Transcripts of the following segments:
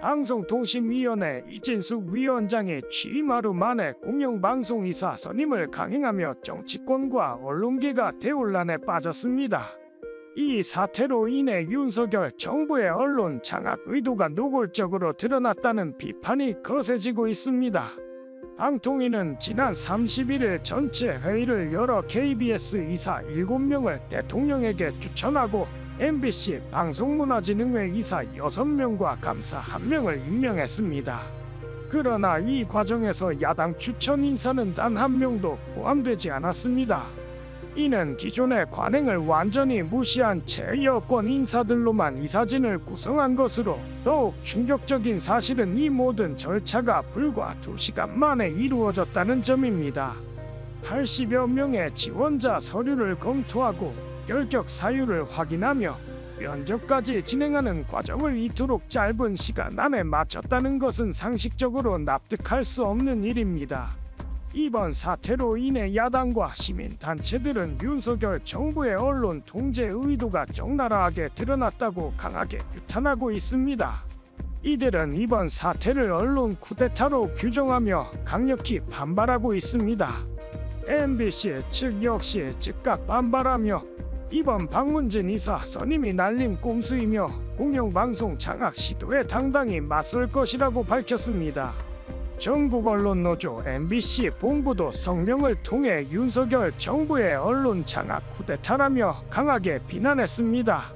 방송통신위원회 이진숙 위원장이 취임 하루 만에 공영방송이사 선임을 강행하며 정치권과 언론계가 대혼란에 빠졌습니다. 이 사태로 인해 윤석열 정부의 언론 장악 의도가 노골적으로 드러났다는 비판이 거세지고 있습니다. 방통위는 지난 31일 전체 회의를 열어 KBS 이사 7명을 대통령에게 추천하고 MBC 방송문화진흥회 이사 6명과 감사 1명을 임명했습니다. 그러나 이 과정에서 야당 추천 인사는 단 1명도 포함되지 않았습니다. 이는 기존의 관행을 완전히 무시한 채 여권 인사들로만 이사진을 구성한 것으로 더욱 충격적인 사실은 이 모든 절차가 불과 2시간 만에 이루어졌다는 점입니다. 80여 명의 지원자 서류를 검토하고 결격 사유를 확인하며 면접까지 진행하는 과정을 이토록 짧은 시간 안에 마쳤다는 것은 상식적으로 납득할 수 없는 일입니다. 이번 사태로 인해 야당과 시민단체들은 윤석열 정부의 언론 통제 의도가 적나라하게 드러났다고 강하게 규탄하고 있습니다. 이들은 이번 사태를 언론 쿠데타로 규정하며 강력히 반발하고 있습니다. MBC 측 역시 즉각 반발하며 이번 박문진 이사 선임이 날린 꼼수이며 공영방송 장악 시도에 당당히 맞설 것이라고 밝혔습니다. 전국언론노조 MBC 본부도 성명을 통해 윤석열 정부의 언론 장악 쿠데타라며 강하게 비난했습니다.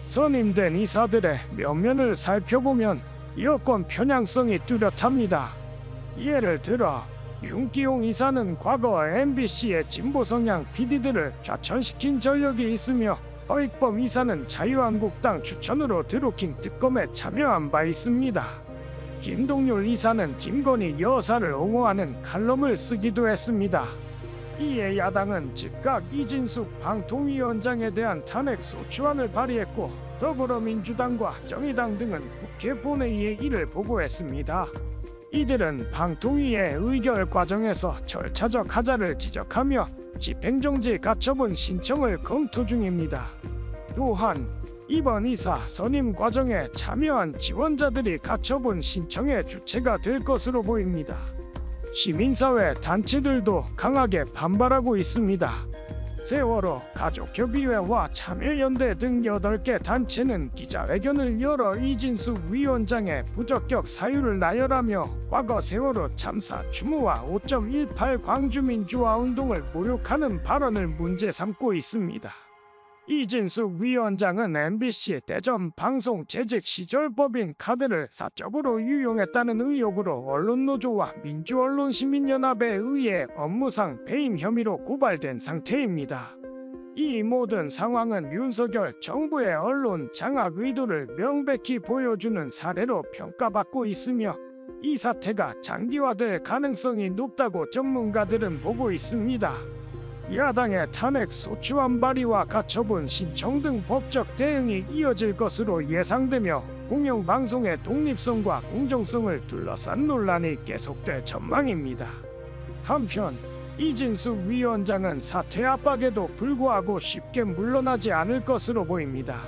선임된 이사들의 면면을 살펴보면 여권 편향성이 뚜렷합니다. 예를 들어 윤기용 이사는 과거 MBC의 진보 성향 PD들을 좌천시킨 전력이 있으며 허익범 이사는 자유한국당 추천으로 드루킹 특검에 참여한 바 있습니다. 김동률 이사는 김건희 여사를 옹호하는 칼럼을 쓰기도 했습니다. 이에 야당은 즉각 이진숙 방통위원장에 대한 탄핵 소추안을 발의했고 더불어민주당과 정의당 등은 국회 본회의에 이를 보고했습니다. 이들은 방통위의 의결 과정에서 절차적 하자를 지적하며 집행정지 가처분 신청을 검토 중입니다. 또한 이번 이사 선임 과정에 참여한 지원자들이 가처분 신청의 주체가 될 것으로 보입니다. 시민사회 단체들도 강하게 반발하고 있습니다. 세월호 가족협의회와 참여연대 등 8개 단체는 기자회견을 열어 이진숙 위원장의 부적격 사유를 나열하며 과거 세월호 참사 추모와 5.18 광주민주화운동을 모욕하는 발언을 문제 삼고 있습니다. 이진숙 위원장은 MBC 대전 방송 재직 시절 법인 카드를 사적으로 유용했다는 의혹으로 언론노조와 민주언론시민연합에 의해 업무상 배임 혐의로 고발된 상태입니다. 이 모든 상황은 윤석열 정부의 언론 장악 의도를 명백히 보여주는 사례로 평가받고 있으며 이 사태가 장기화될 가능성이 높다고 전문가들은 보고 있습니다. 야당의 탄핵 소추안 발의와 가처분 신청 등 법적 대응이 이어질 것으로 예상되며 공영방송의 독립성과 공정성을 둘러싼 논란이 계속될 전망입니다. 한편 이진숙 위원장은 사퇴 압박에도 불구하고 쉽게 물러나지 않을 것으로 보입니다.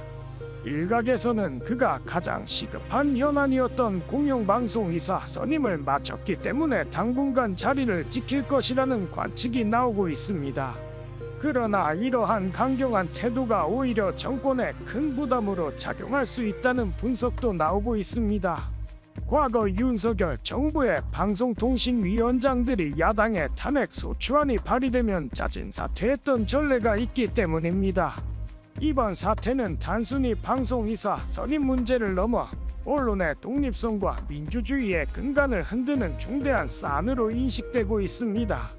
일각에서는 그가 가장 시급한 현안이었던 공영방송 이사 선임을 마쳤기 때문에 당분간 자리를 지킬 것이라는 관측이 나오고 있습니다. 그러나 이러한 강경한 태도가 오히려 정권에 큰 부담으로 작용할 수 있다는 분석도 나오고 있습니다. 과거 윤석열 정부의 방송통신위원장들이 야당의 탄핵 소추안이 발의되면 자진 사퇴했던 전례가 있기 때문입니다. 이번 사태는 단순히 방송이사 선임 문제를 넘어 언론의 독립성과 민주주의의 근간을 흔드는 중대한 사안으로 인식되고 있습니다.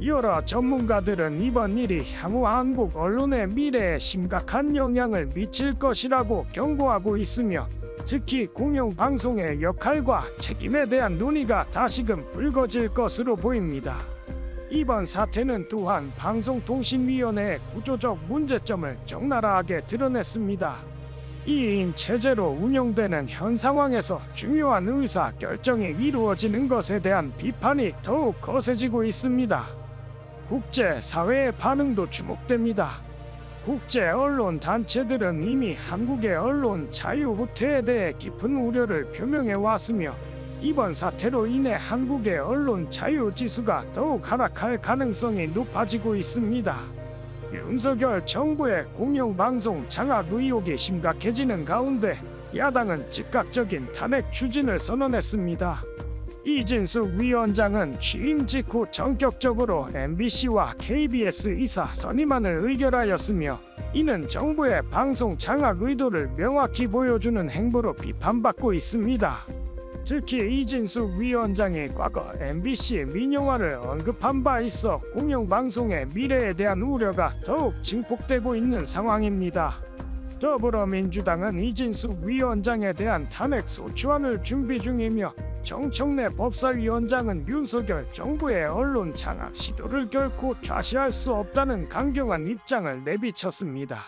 여러 전문가들은 이번 일이 향후 한국 언론의 미래에 심각한 영향을 미칠 것이라고 경고하고 있으며 특히 공영방송의 역할과 책임에 대한 논의가 다시금 불거질 것으로 보입니다. 이번 사태는 또한 방송통신위원회의 구조적 문제점을 적나라하게 드러냈습니다. 2인 체제로 운영되는 현 상황에서 중요한 의사 결정이 이루어지는 것에 대한 비판이 더욱 거세지고 있습니다. 국제사회의 반응도 주목됩니다. 국제 언론 단체들은 이미 한국의 언론 자유 후퇴에 대해 깊은 우려를 표명해 왔으며 이번 사태로 인해 한국의 언론 자유 지수가 더욱 하락할 가능성이 높아지고 있습니다. 윤석열 정부의 공영방송 장악 의혹이 심각해지는 가운데 야당은 즉각적인 탄핵 추진을 선언했습니다. 이진숙 위원장은 취임 직후 전격적으로 MBC와 KBS 이사 선임안을 의결하였으며 이는 정부의 방송 장악 의도를 명확히 보여주는 행보로 비판받고 있습니다. 특히 이진숙 위원장이 과거 MBC 민영화를 언급한 바 있어 공영방송의 미래에 대한 우려가 더욱 증폭되고 있는 상황입니다. 더불어민주당은 이진숙 위원장에 대한 탄핵 소추안을 준비 중이며 정청래 법사위원장은 윤석열 정부의 언론 장악 시도를 결코 좌시할 수 없다는 강경한 입장을 내비쳤습니다.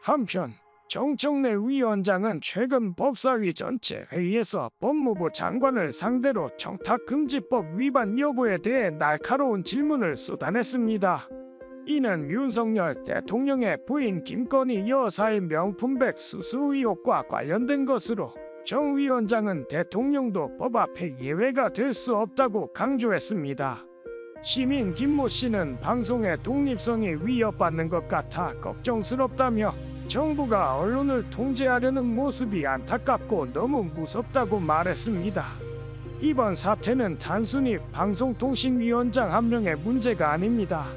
한편 정청래 위원장은 최근 법사위 전체 회의에서 법무부 장관을 상대로 청탁금지법 위반 여부에 대해 날카로운 질문을 쏟아냈습니다. 이는 윤석열 대통령의 부인 김건희 여사의 명품백 수수 의혹과 관련된 것으로 정 위원장은 대통령도 법 앞에 예외가 될 수 없다고 강조했습니다. 시민 김모 씨는 방송의 독립성이 위협받는 것 같아 걱정스럽다며 정부가 언론을 통제하려는 모습이 안타깝고 너무 무섭다고 말했습니다. 이번 사태는 단순히 방송통신위원장 한 명의 문제가 아닙니다.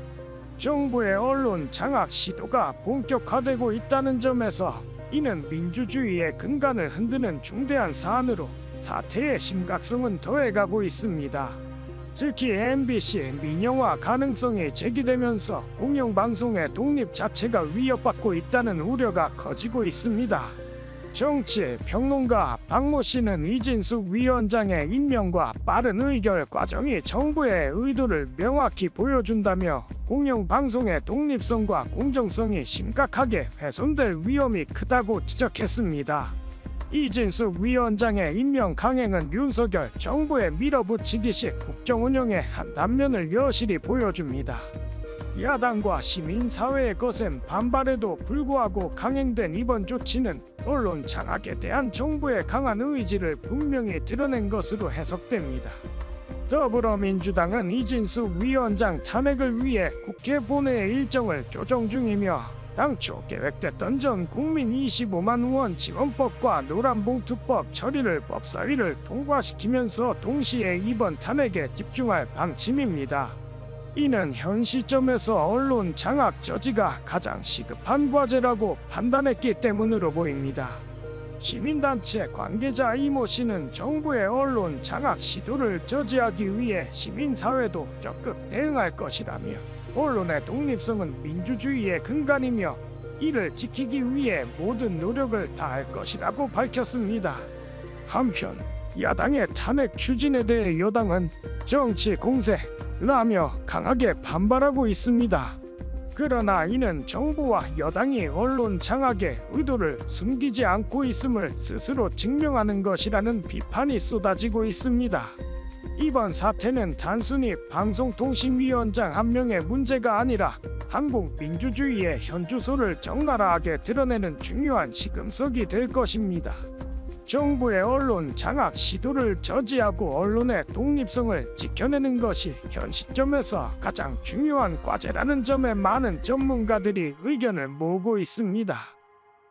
정부의 언론 장악 시도가 본격화되고 있다는 점에서 이는 민주주의의 근간을 흔드는 중대한 사안으로 사태의 심각성은 더해가고 있습니다. 특히 MBC 민영화 가능성이 제기되면서 공영방송의 독립 자체가 위협받고 있다는 우려가 커지고 있습니다. 정치 평론가 박모 씨는 이진숙 위원장의 임명과 빠른 의결 과정이 정부의 의도를 명확히 보여준다며 공영방송의 독립성과 공정성이 심각하게 훼손될 위험이 크다고 지적했습니다. 이진숙 위원장의 임명 강행은 윤석열 정부의 밀어붙이기식 국정운영의 한 단면을 여실히 보여줍니다. 야당과 시민사회의 거센 반발에도 불구하고 강행된 이번 조치는 언론 장악에 대한 정부의 강한 의지를 분명히 드러낸 것으로 해석됩니다. 더불어민주당은 이진숙 위원장 탄핵을 위해 국회 본회의 일정을 조정 중이며 당초 계획됐던 전 국민 25만 원 지원법과 노란봉투법 처리를 법사위를 통과시키면서 동시에 이번 탄핵에 집중할 방침입니다. 이는 현 시점에서 언론 장악 저지가 가장 시급한 과제라고 판단했기 때문으로 보입니다. 시민단체 관계자 이모 씨는 정부의 언론 장악 시도를 저지하기 위해 시민사회도 적극 대응할 것이라며 언론의 독립성은 민주주의의 근간이며 이를 지키기 위해 모든 노력을 다할 것이라고 밝혔습니다. 한편 야당의 탄핵 추진에 대해 여당은 정치 공세라며 강하게 반발하고 있습니다. 그러나 이는 정부와 여당이 언론 장악의 의도를 숨기지 않고 있음을 스스로 증명하는 것이라는 비판이 쏟아지고 있습니다. 이번 사태는 단순히 방송통신위원장 한 명의 문제가 아니라 한국 민주주의의 현주소를 적나라하게 드러내는 중요한 시금석이 될 것입니다. 정부의 언론 장악 시도를 저지하고 언론의 독립성을 지켜내는 것이 현 시점에서 가장 중요한 과제라는 점에 많은 전문가들이 의견을 모으고 있습니다.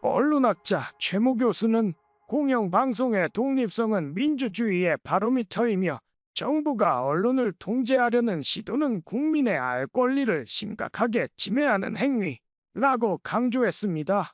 언론학자 최모 교수는 공영방송의 독립성은 민주주의의 바로미터이며 정부가 언론을 통제하려는 시도는 국민의 알 권리를 심각하게 침해하는 행위라고 강조했습니다.